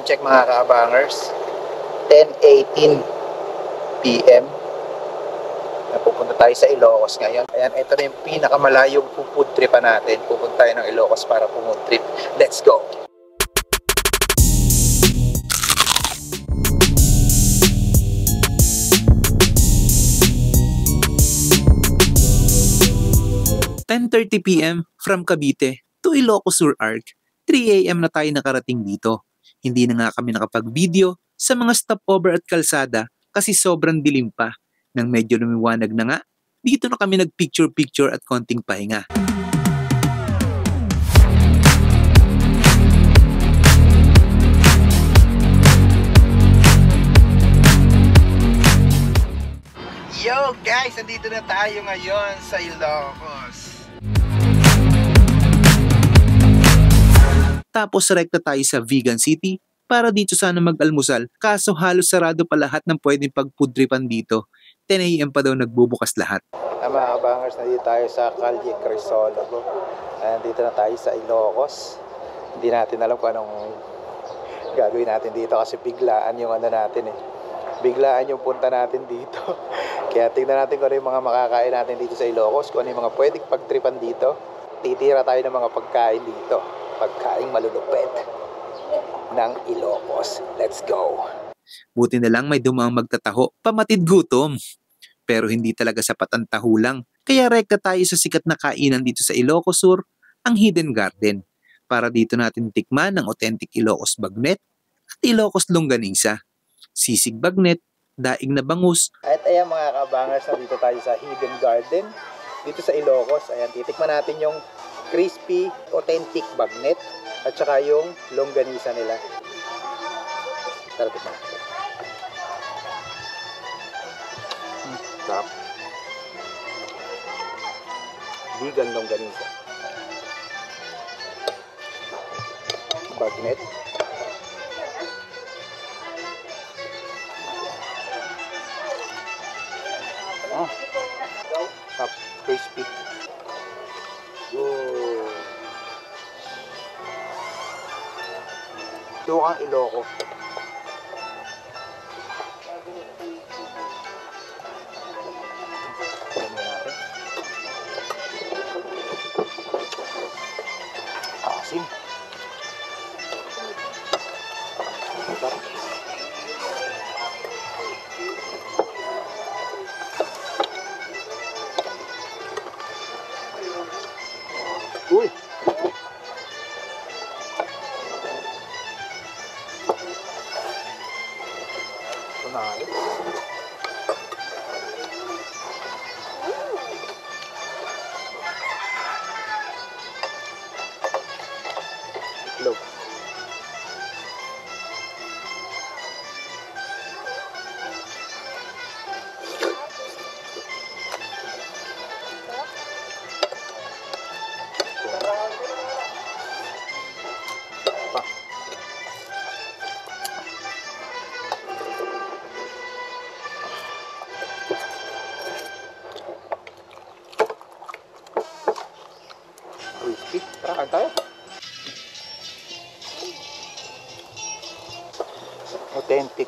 check mga kaabangers. 10:18 PM. Napupunta tayo sa Ilocos ngayon. Ayan, ito na yung pinakamalayong food tripan natin. Pupunta tayo ng Ilocos para food trip. Let's go! (10:30 PM) from Cavite to Ilocos Sur Arc. 3 AM na tayo nakarating dito. Hindi na nga kami nakapag-video sa mga stopover at kalsada kasi sobrang dilim pa. Nang medyo lumiwanag na nga, dito na kami nag-picture-picture at konting pahinga. Yo guys, nandito na tayo ngayon sa Ilocos. Tapos rekta tayo sa Vegan City para dito sana mag-almusal, kaso halos sarado pa lahat ng pwedeng pag-foodtripan dito. 10 AM pa daw nagbubukas lahat. Mga kabangers, nandito tayo sa Calle Crisologo. Nandito na tayo sa Ilocos. Hindi natin alam kung anong gagawin natin dito kasi biglaan yung ano natin eh. Biglaan yung punta natin dito. Kaya tingnan natin kung ano yung mga makakain natin dito sa Ilocos, kung ano yung mga pwedeng pagtripan dito. Titira tayo ng mga pagkain dito. Pagkain malulupet ng Ilocos. Let's go! Buti na lang may dumaang magtataho, pamatid gutom. Pero hindi talaga sapat ang taho lang. Kaya rekta tayo sa sikat na kainan dito sa Ilocos Sur, ang Hidden Garden. Para dito natin tikman ang authentic Ilocos bagnet at Ilocos longganisa. Sisig bagnet, daing na bangus. At ayan mga kabangers, nandito tayo sa Hidden Garden dito sa Ilocos. Ayan, titikman natin yung crispy, authentic bagnet at saka yung longganisa nila. Tara, tikman natin. Sarap. Vegan longganisa. Bagnet. Sarap. Crispy. Oh. Sukang Iloco. Asim. Uy! Panalo. Itlog. Crispy. Tara, kain tayo. Authentic.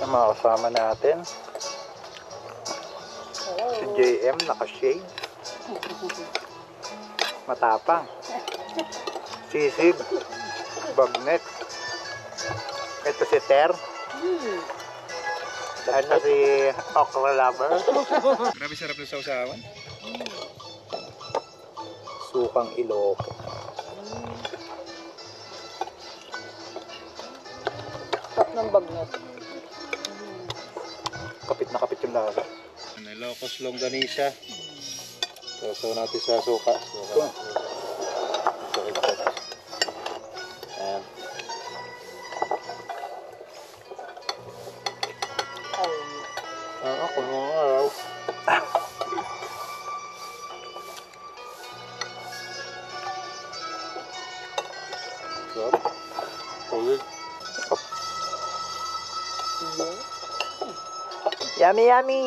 Ang mga kasama natin. Si JM naka-shade. Matapang. Sisig. Bagnet. Ito si Ter. Ito si Okra Lover. Grabe sarap ng sausawan. Sukang Iloco. Sarap ng bagnet. Kapit na kapit yung lasa. Ilocos longganisa. So natin sa suka. Ayan. Ako nung araw. Sarap. Solid. Yummy, yummy!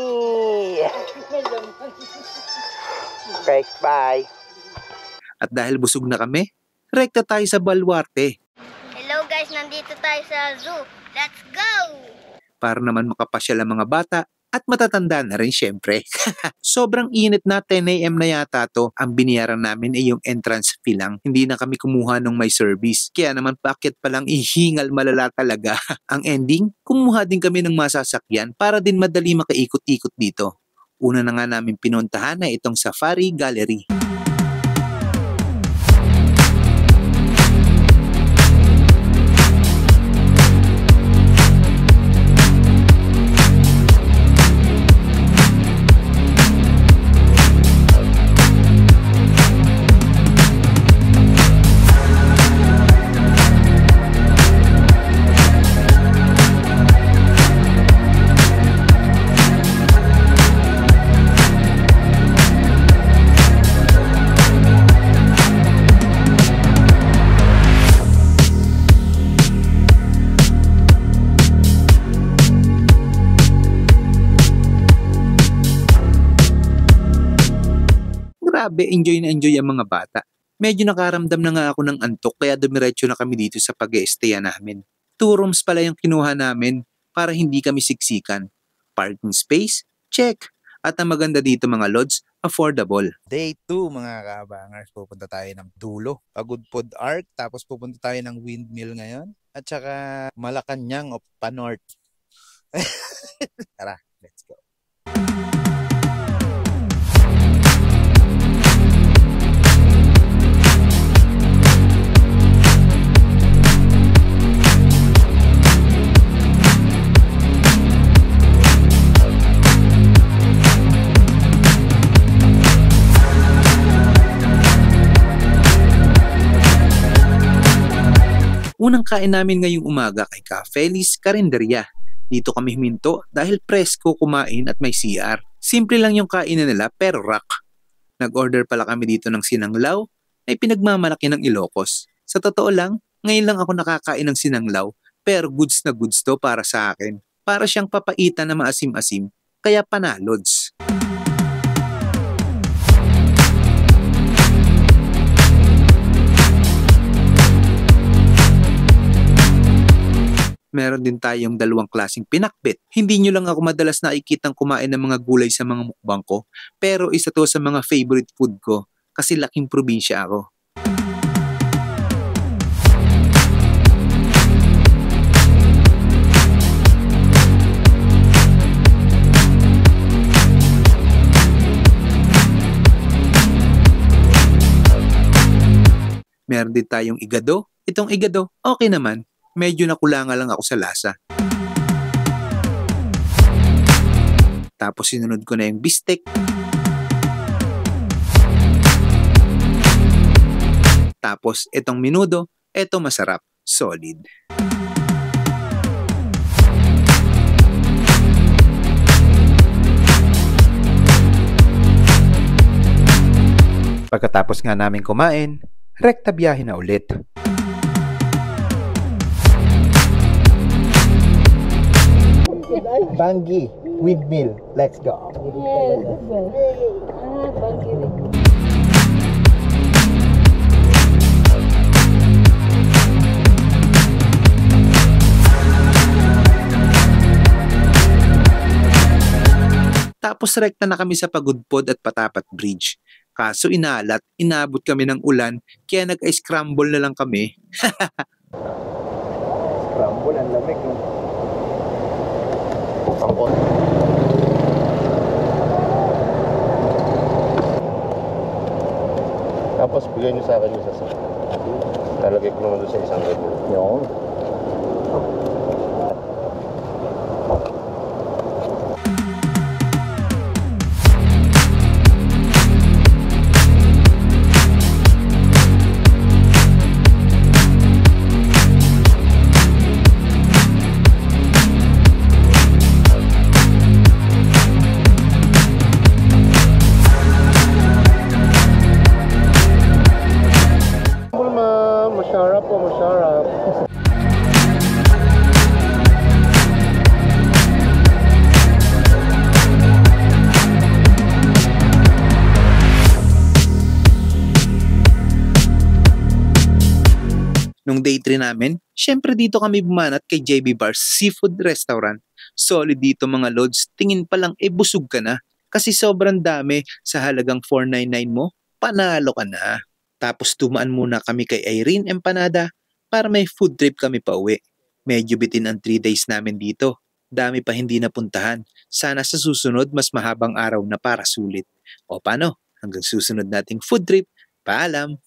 Okay, bye! At dahil busog na kami, rekta tayo sa Baluarte Hello guys, nandito tayo sa zoo. Let's go! para naman makapasyal ang mga bata at matatanda na rin syempre. Sobrang init na, 10 AM na yata to. Ang biniyaran namin ay yung entrance fee lang. Hindi na kami kumuha ng may service. Kaya naman bakit palang ihingal malala talaga. Ang ending, kumuha din kami ng masasakyan para din madali makaikot-ikot dito. Una na nga namin pinuntahan na itong Safari Gallery. Grabe, enjoy na enjoy ang mga bata. Medyo nakaramdam na nga ako ng antok kaya dumiretso na kami dito sa pag-e-staya namin. 2 rooms pala yung kinuha namin para hindi kami siksikan. Parking space? Check. At ang maganda dito mga lodge, affordable. Day 2 mga kabangers, pupunta tayo ng dulo. Pagudpod Arc, tapos pupunta tayo ng Windmill ngayon. At saka Malacanang o Panorth. Tara, let's go. Unang kain namin ngayong umaga kay Cafelis Carinderia. Dito kami huminto dahil presko kumain at may CR. Simple lang yung kainan nila pero rock. Nag-order pala kami dito ng sinanglaw ay pinagmamalaki ng Ilocos. Sa totoo lang, ngayon lang ako nakakain ng sinanglaw pero goods na goods to para sa akin. Para siyang papaitan na maasim-asim kaya panalods. Meron din tayong 2 klaseng pinakbet. Hindi nyo lang ako madalas nakikitang kumain ng mga gulay sa mga mukbang ko, pero isa to sa mga favorite food ko kasi laking probinsya ako. Meron din tayong igado. Itong igado, okay naman. Medyo nakulanga lang ako sa lasa. Tapos sinunod ko na yung bistek. Tapos itong minudo, eto masarap, solid. Pagkatapos nga namin kumain, rekta biyahe na ulit. Bangi, Windmill, let's go. Tapos rekta na kami sa Pagudpod at Patapat Bridge. Kaso inabot kami ng ulan kaya nag-scramble na lang kami. Scramble, ang lamig. Tapos bigay niyo sa akin yung sasa. Talagay ko naman doon sa isang ganyan. Yun. Masarap po, masarap. day 3 namin, syempre dito kami bumanat kay JB Bars Seafood Restaurant. Solid dito mga lods, tingin pa lang busog ka na. Kasi sobrang dami, sa halagang 499 mo, panalo ka na. Tapos tumaan muna kami kay Irene Empanada para may food trip kami pa uwi. Medyo bitin ang 3 days namin dito. Dami pa hindi napuntahan. Sana sa susunod mas mahabang araw na para sulit. O paano? Hanggang susunod nating food trip. Paalam!